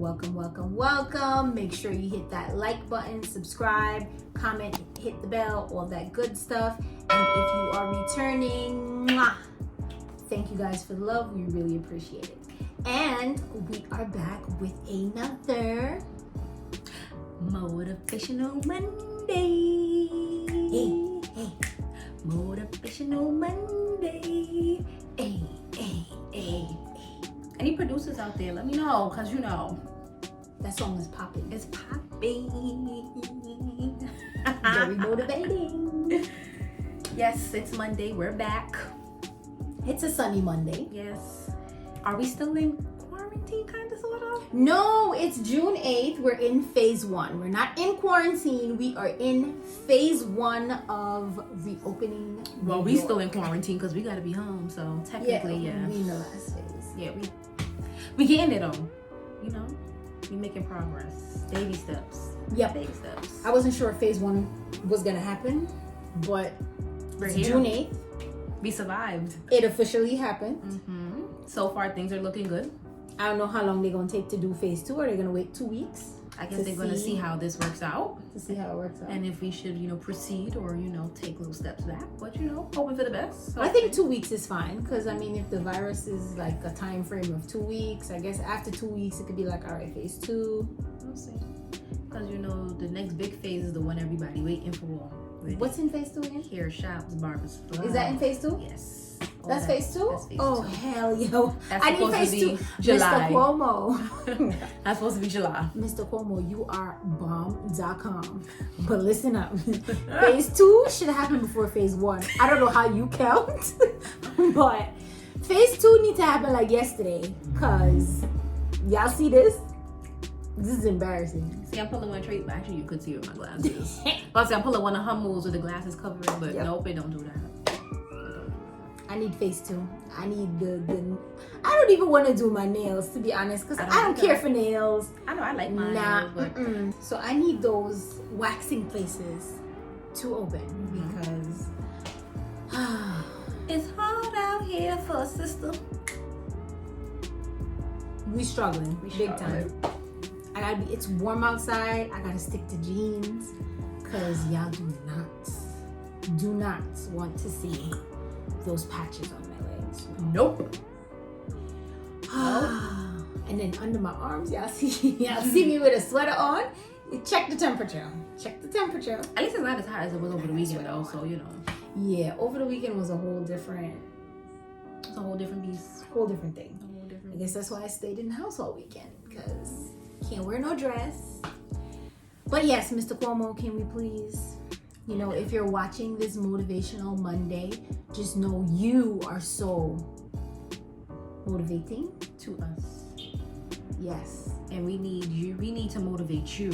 welcome. Make sure you hit that like button, subscribe, comment, hit the bell, all that good stuff. And if you are returning, thank you guys for the love. We really appreciate it. And we are back with another Motivational Monday. Hey. Motivational Monday. Hey. Any producers out there, let me know, because that song is popping. it's popping. Very motivating. Yes, it's Monday. We're back. It's a sunny Monday. Yes. Are we still in quarantine, kind of, sort of? No, it's June 8th. We're in phase 1. We're not in quarantine. We are in phase 1 of reopening. Well, we still in quarantine because we got to be home. So technically, yeah. We in the last phase. Yeah, we getting it on. We making progress. Baby steps. Yep. Baby steps. I wasn't sure if phase 1 was going to happen, but We're it's here. June 8th. We survived. It officially happened. Mm-hmm. So far, things are looking good. I don't know how long they're going to take to do phase 2. Are they going to wait 2 weeks? I guess they're going to see how this works out. To see how it works out. And if we should, proceed or, take little steps back. But, hoping for the best. I think 2 weeks is fine. Because, if the virus is like a time frame of 2 weeks, I guess after 2 weeks, it could be like, all right, phase 2. We'll see. Because, the next big phase is the one everybody waiting for. What's in phase 2 again? Hair shops, barbers. Is that in phase 2? Yes. That's phase 2? That's phase Oh, 2. hell, yo. That's I need supposed phase to 2. be July. Mr. Cuomo. That's supposed to be July. Mr. Cuomo, you are bomb.com. But listen up. Phase 2 should have happened before phase 1. I don't know how you count. But phase 2 needs to happen like yesterday. Because y'all see this? This is embarrassing. See, I'm pulling one trait, but actually you could see it with my glasses. But see, I'm pulling one of her moves with the glasses covering, but nope, it don't do that. I need phase 2. I need the I don't even want to do my nails, to be honest, because I don't care for nails. I know, I like mine. Nah, but so I need those waxing places to open because it's hard out here for a sister. we struggling big time. It's warm outside. I gotta stick to jeans because y'all do not want to see those patches on my legs. Nope. And then under my arms, y'all see me with a sweater on. Check the temperature. At least it's not as hot as it was over the weekend, though. So Yeah, over the weekend was a whole different. It's a whole different beast. Whole different thing. A whole different. I guess that's why I stayed in the house all weekend because can't wear no dress. But yes, Mr. Cuomo, can we please? If you're watching this Motivational Monday, just know you are so motivating to us. Yes. And we need you. We need to motivate you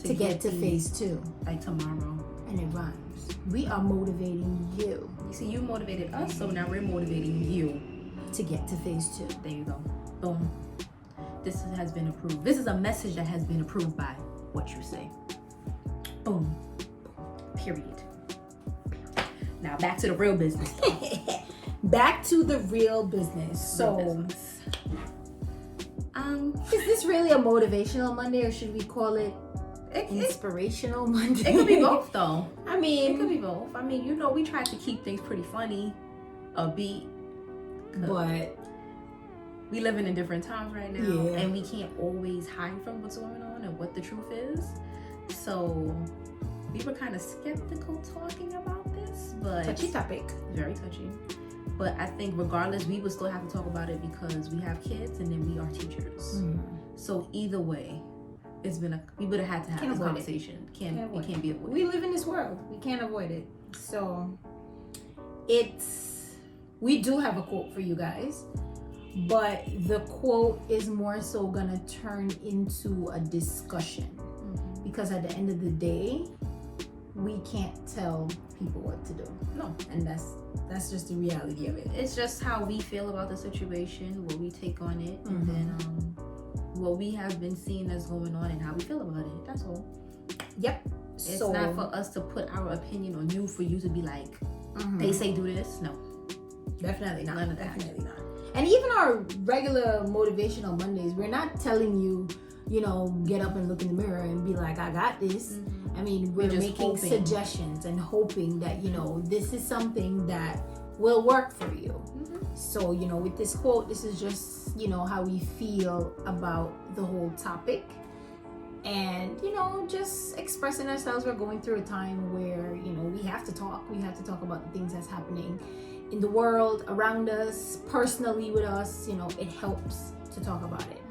to get to phase 2. Like tomorrow. And it rhymes. We are motivating you. You see, you motivated us, so now we're motivating you to get to phase 2. There you go. Boom. This has been approved. This is a message that has been approved by WhatYouSae. Boom. Period. Now back to the real business. Back to the real business. So, is this really a motivational Monday, or should we call it inspirational Monday? It could be both, though. It could be both. We try to keep things pretty funny, upbeat, but we living in different times right now, and we can't always hide from what's going on and what the truth is. So we were kind of skeptical talking about this, but touchy topic, very touchy. But I think regardless, we would still have to talk about it because we have kids and then we are teachers. So either way, we would have had to have this conversation. It can't be avoided. We live in this world. We can't avoid it. So we do have a quote for you guys, but the quote is more so gonna turn into a discussion because at the end of the day, we can't tell people what to do. No. And that's just the reality of it. It's just how we feel about the situation, what we take on it, and then what we have been seeing that's going on and how we feel about it. That's all. Yep. It's not for us to put our opinion on you for you to be like, they say do this. No. Definitely not. None of that. Definitely not. And even our regular Motivational Mondays, we're not telling you, get up and look in the mirror and be like, I got this. I mean, we're making suggestions and hoping that, this is something that will work for you. So, with this quote, this is just, how we feel about the whole topic. And, just expressing ourselves. We're going through a time where, we have to talk. We have to talk about the things that's happening in the world, around us, personally with us. It helps to talk about it.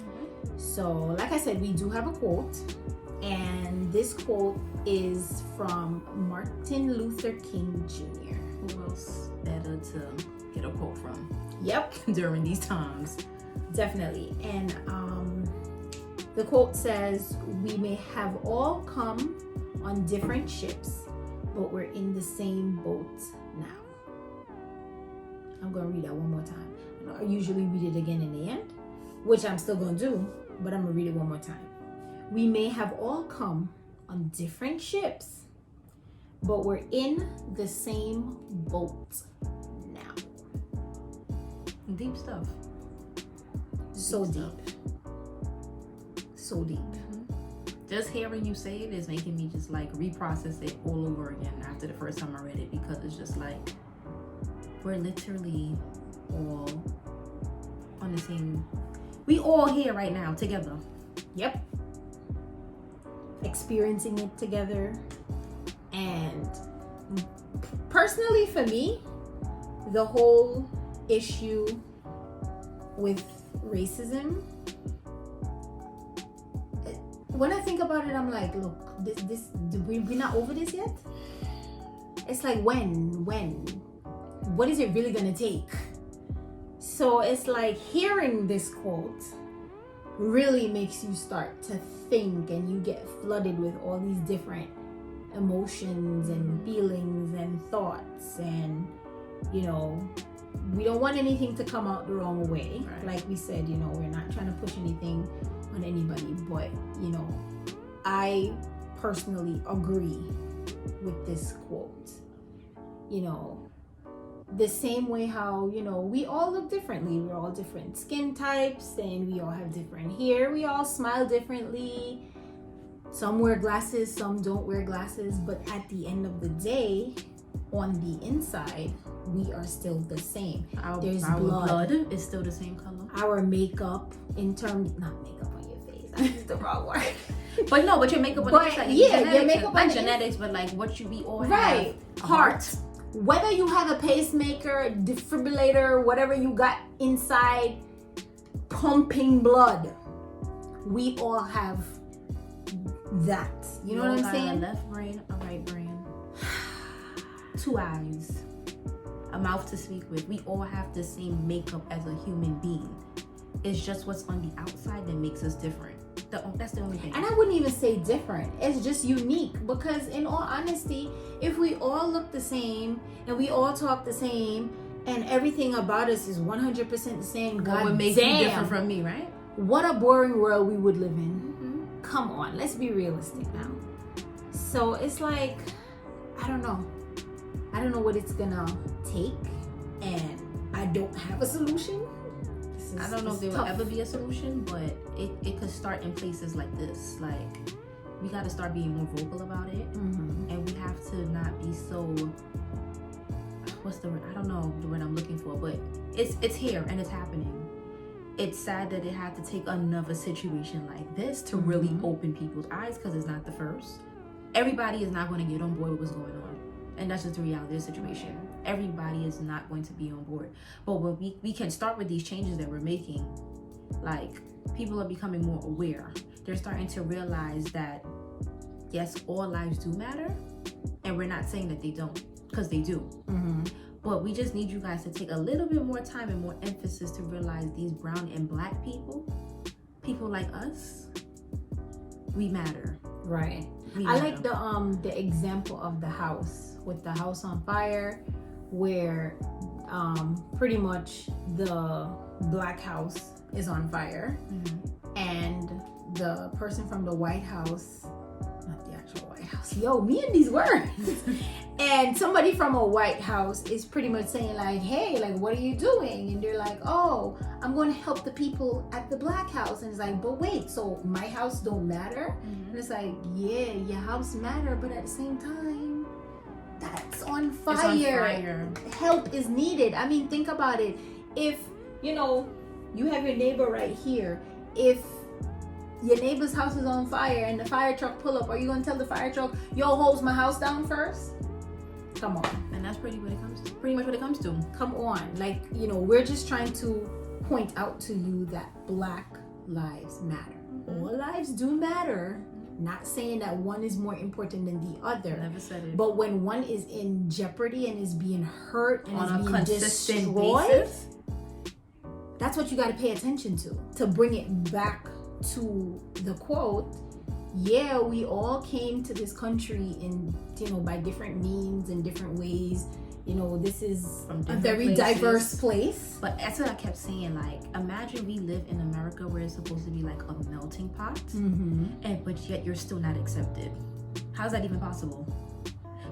So, like I said, we do have a quote. And this quote is from Martin Luther King Jr. Who else better to get a quote from? Yep. During these times. Definitely. And the quote says, "We may have all come on different ships, but we're in the same boat now." I'm going to read that one more time. I usually read it again in the end, which I'm still going to do, but I'm going to read it one more time. "We may have all come on different ships, but we're in the same boat now." Deep stuff. So deep. So deep. Just hearing you say it is making me just like reprocess it all over again after the first time I read it, because it's just like we're literally all on the same. We all here right now together. Yep. Experiencing it together. And personally for me, the whole issue with racism, when I think about it, I'm like, look, we're not over this yet. It's like, when? What is it really gonna take? So it's like hearing this quote really makes you start to think, and you get flooded with all these different emotions and feelings and thoughts, and we don't want anything to come out the wrong way. Right. Like we said, we're not trying to push anything on anybody, but I personally agree with this quote. The same way how we all look differently. We're all different skin types, and we all have different hair. We all smile differently. Some wear glasses, some don't wear glasses, but at the end of the day, on the inside, we are still the same. There's our blood is still the same color. Our makeup, not makeup on your face, I used the wrong word. But your makeup on the inside. Your makeup on not genetics, but like what we all have. Right. Heart. Whether you have a pacemaker, defibrillator, whatever you got inside pumping blood, we all have that. You know what I'm saying? A left brain, a right brain, 2 eyes, a mouth to speak with. We all have the same makeup as a human being. It's just what's on the outside that makes us different. That's the only thing. And I wouldn't even say different. It's just unique, because in all honesty, if we all look the same and we all talk the same and everything about us is 100% the same, what would make you different from me, right? What a boring world we would live in. Come on, let's be realistic now. So it's like, I don't know what it's gonna take, and I don't have a solution. I don't know if there will ever be a solution, but it could start in places like this. Like, we got to start being more vocal about it, and we have to not be so. What's the word? I don't know the word I'm looking for, but it's here and it's happening. It's sad that it had to take another situation like this to really open people's eyes, because it's not the first. Everybody is not going to get on board with what's going on, and that's just the reality of the situation. Everybody is not going to be on board, but when we can start with these changes that we're making, like, people are becoming more aware. They're starting to realize that yes, all lives do matter, and we're not saying that they don't, because they do. But we just need you guys to take a little bit more time and more emphasis to realize these brown and black people like us, we matter. Right. I like the example of the house, with the house on fire, where pretty much the black house is on fire, and the person from the White House, not the actual White House, me and these words, And somebody from a White House is pretty much saying like, hey, like, what are you doing? And they're like, oh, I'm going to help the people at the Black House. And it's like, but wait, so my house don't matter? And it's like, yeah, your house matter, but at the same time, that's on fire. It's on fire. Help is needed. I mean, think about it. If, you know, you have your neighbor right here. If your neighbor's house is on fire and the fire truck pull up, are you going to tell the fire truck, yo, hose my house down first? Come on. And that's pretty much what it comes to. Come on. Like, you know, we're just trying to point out to you that Black lives matter. All lives do matter. Not saying that one is more important than the other. Never said it. But when one is in jeopardy and is being hurt and on is a being consistent destroyed, basis, that's what you got to pay attention to bring it back to the quote. Yeah, we all came to this country in, you know, by different means and different ways. You know, this is a very diverse place. But that's what I kept saying. Like, imagine we live in America where it's supposed to be like a melting pot, but yet you're still not accepted. How's that even possible?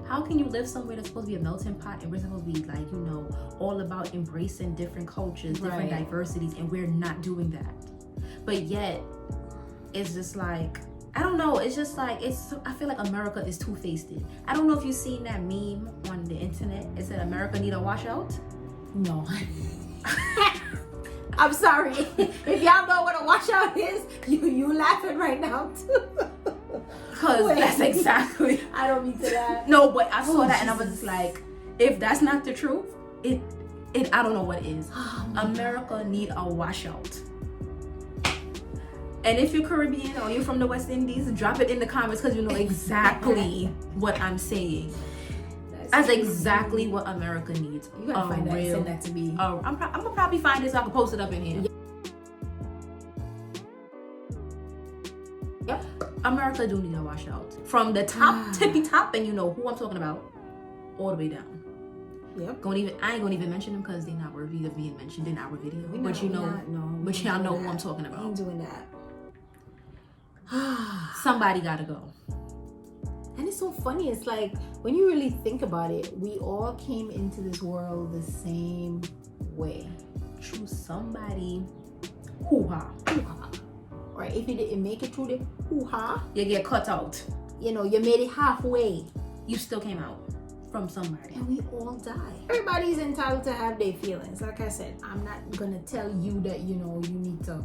How can you live somewhere that's supposed to be a melting pot and we're supposed to be like, you know, all about embracing different cultures, different diversities, and we're not doing that? But yet, it's just like, I don't know. It's just like, I feel like America is two-faced. I don't know if you've seen that meme on the internet. It said America need a washout. No. I'm sorry. If y'all know what a washout is, you laughing right now too. Because that's exactly. I don't mean to laugh. No, but I saw that and I was just like, if that's not the truth, it I don't know what is. America need a washout. And if you're Caribbean or you're from the West Indies, drop it in the comments because you know exactly what I'm saying. That's exactly what America needs. You gotta find that and send that to me. I'm gonna probably find it so I can post it up in here. Yep. America do need a washout. From the top, tippy top, and you know who I'm talking about, all the way down. Yep. I ain't gonna even mention them because they're not worthy of being mentioned in our video. But y'all know who I'm talking about. I ain't doing that. Somebody gotta go. And it's so funny. It's like, when you really think about it, we all came into this world the same way. Through somebody hoo-ha. Or if you didn't make it through the hoo-ha, you get cut out. You know, you made it halfway. You still came out from somebody. And we all die. Everybody's entitled to have their feelings. Like I said, I'm not gonna tell you that, you know, you need to,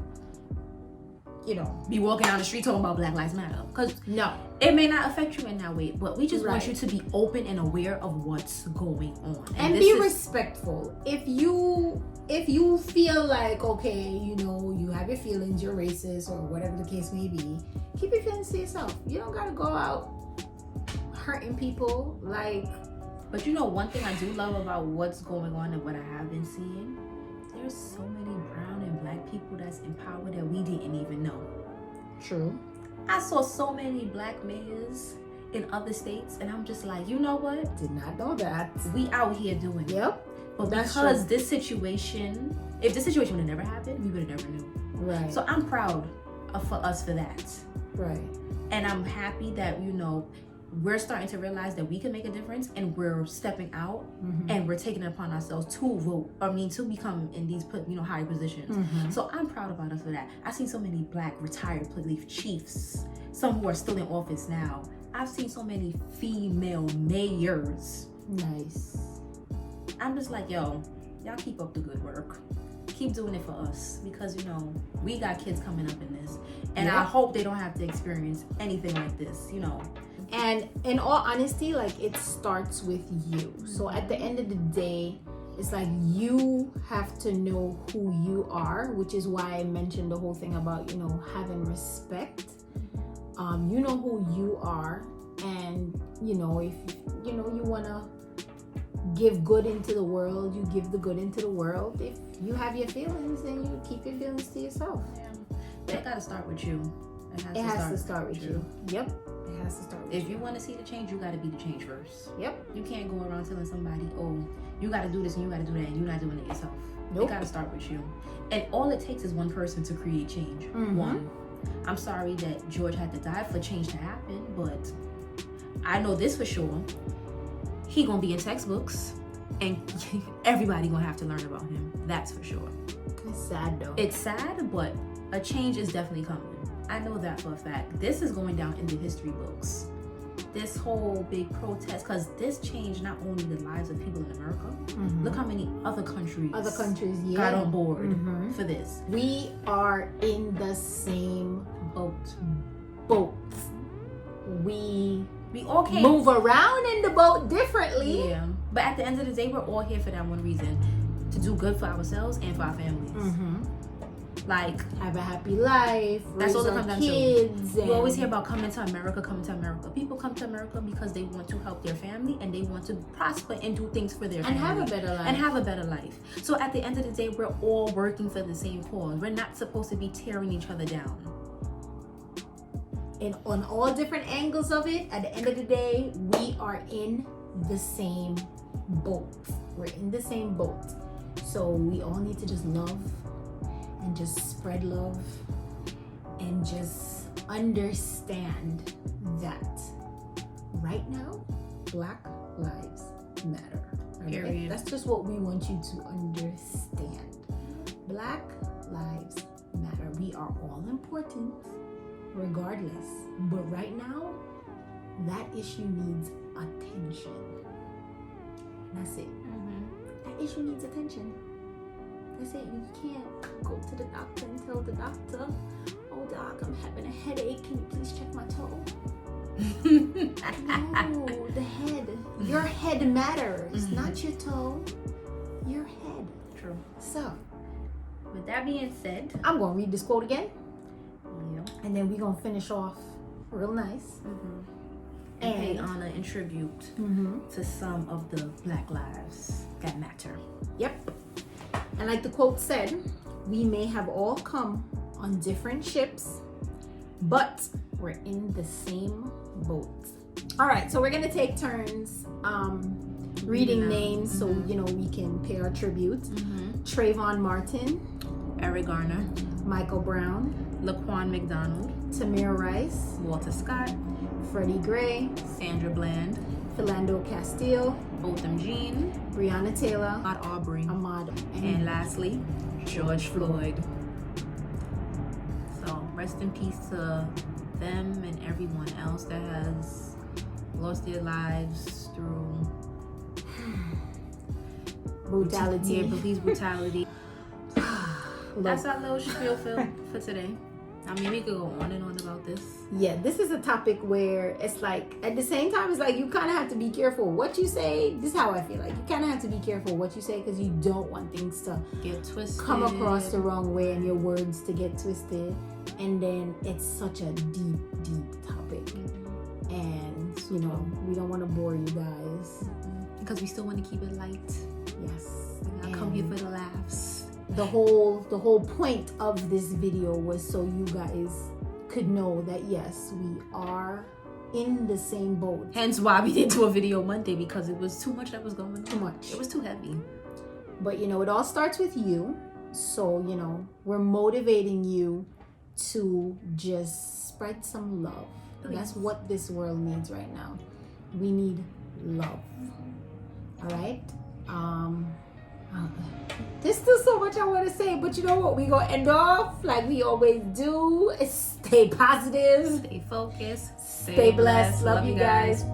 you know, be walking down the street talking about Black Lives Matter. Because no, it may not affect you in that way, but we just want you to be open and aware of what's going on. And be respectful. If you feel like, okay, you know, you have your feelings, you're racist or whatever the case may be, keep your feelings to yourself. You don't gotta go out hurting people. Like, but you know, one thing I do love about what's going on and what I have been seeing, there's so many brown and Black people that's in power that we didn't even know. True. I saw so many Black mayors in other states, and I'm just like, you know what? Did not know that. We out here doing it. Yep. But because this situation, if this situation would have never happened, we would have never knew. Right. So I'm proud for us for that. Right. And I'm happy that, you know, we're starting to realize that we can make a difference, and we're stepping out and we're taking it upon ourselves to vote. To become in these, you know, higher positions. So I'm proud about us for that. I've seen so many Black retired police chiefs, some who are still in office now. I've seen so many female mayors. Nice. I'm just like, yo, y'all keep up the good work. Keep doing it for us, because you know we got kids coming up in this, and I hope they don't have to experience anything like this, you know. And in all honesty, like, it starts with you. So at the end of the day, it's like you have to know who you are, which is why I mentioned the whole thing about, you know, having respect. You know who you are, and you know, if you know you wanna give good into the world, you give the good into the world. If you have your feelings, then you keep your feelings to yourself. But it gotta start with you. It has to start with you. Yep. It has to start with you. If you want to see the change, you gotta be the change first. Yep. You can't go around telling somebody, oh, you gotta do this and you gotta do that, and you're not doing it yourself. Nope. It gotta start with you. And all it takes is one person to create change. One. I'm sorry that George had to die for change to happen, but I know this for sure. he gonna be in textbooks, and everybody gonna have to learn about him. That's for sure. It's sad though. It's sad, but a change is definitely coming. I know that for a fact. This is going down in the history books. This whole big protest, because this changed not only the lives of people in America. Look how many other countries got on board for this. We are in the same boat. We all can't move around in the boat differently. Yeah, but at the end of the day, we're all here for that one reason: to do good for ourselves and for our families. Like, have a happy life. That's all that comes down to. Kids. You always hear about coming to America. People come to America because they want to help their family and they want to prosper and do things for their family. And have a better life. So at the end of the day, we're all working for the same cause. We're not supposed to be tearing each other down. And on all different angles of it, at the end of the day, we are in the same boat. We're in the same boat. So we all need to just love and just spread love and just understand that right now, Black Lives Matter. Right? Period. That's just what we want you to understand. Black Lives Matter. We are all important regardless. But right now, that issue needs attention. And that's it. That issue needs attention. That's it. You can't go to the doctor and tell the doctor, "Oh doc, I'm having a headache. Can you please check my toe?" No, the head. Your head matters, not your toe. Your head. True. So, with that being said, I'm gonna read this quote again. Yeah. And then we're gonna finish off real nice. And pay honor and tribute to some of the Black lives that matter. Yep. And like the quote said, we may have all come on different ships, but we're in the same boat. All right, so we're gonna take turns reading names so we can pay our tribute. Trayvon Martin, Eric Garner, Michael Brown, Laquan McDonald, Tamir Rice, Walter Scott, Freddie Gray, Sandra Bland, Philando Castile, Botham Jean, Breonna Taylor, Ahmaud Arbery, and lastly, George Floyd. So rest in peace to them and everyone else that has lost their lives through brutality. Yeah, police brutality. That's our little spiel for today. I mean, we could go on and on about this. Yeah, this is a topic where it's like, at the same time, it's like you kind of have to be careful what you say. This is how I feel. Like, you kind of have to be careful what you say because you don't want things to get twisted, come across the wrong way, and your words to get twisted. And then it's such a deep, deep topic. And, we don't want to bore you guys. Because we still want to keep it light. Yes. I come here for the laughs. The whole point of this video was so you guys could know that yes, we are in the same boat. Hence why we didn't do a video Monday, because it was too much that was going on. Too much. It was too heavy. But it all starts with you. So, we're motivating you to just spread some love. Please. That's what this world needs right now. We need love. All right? There's still so much I want to say, but you know what? We gonna end off like we always do. Stay positive. Stay focused. Stay blessed. Love you guys.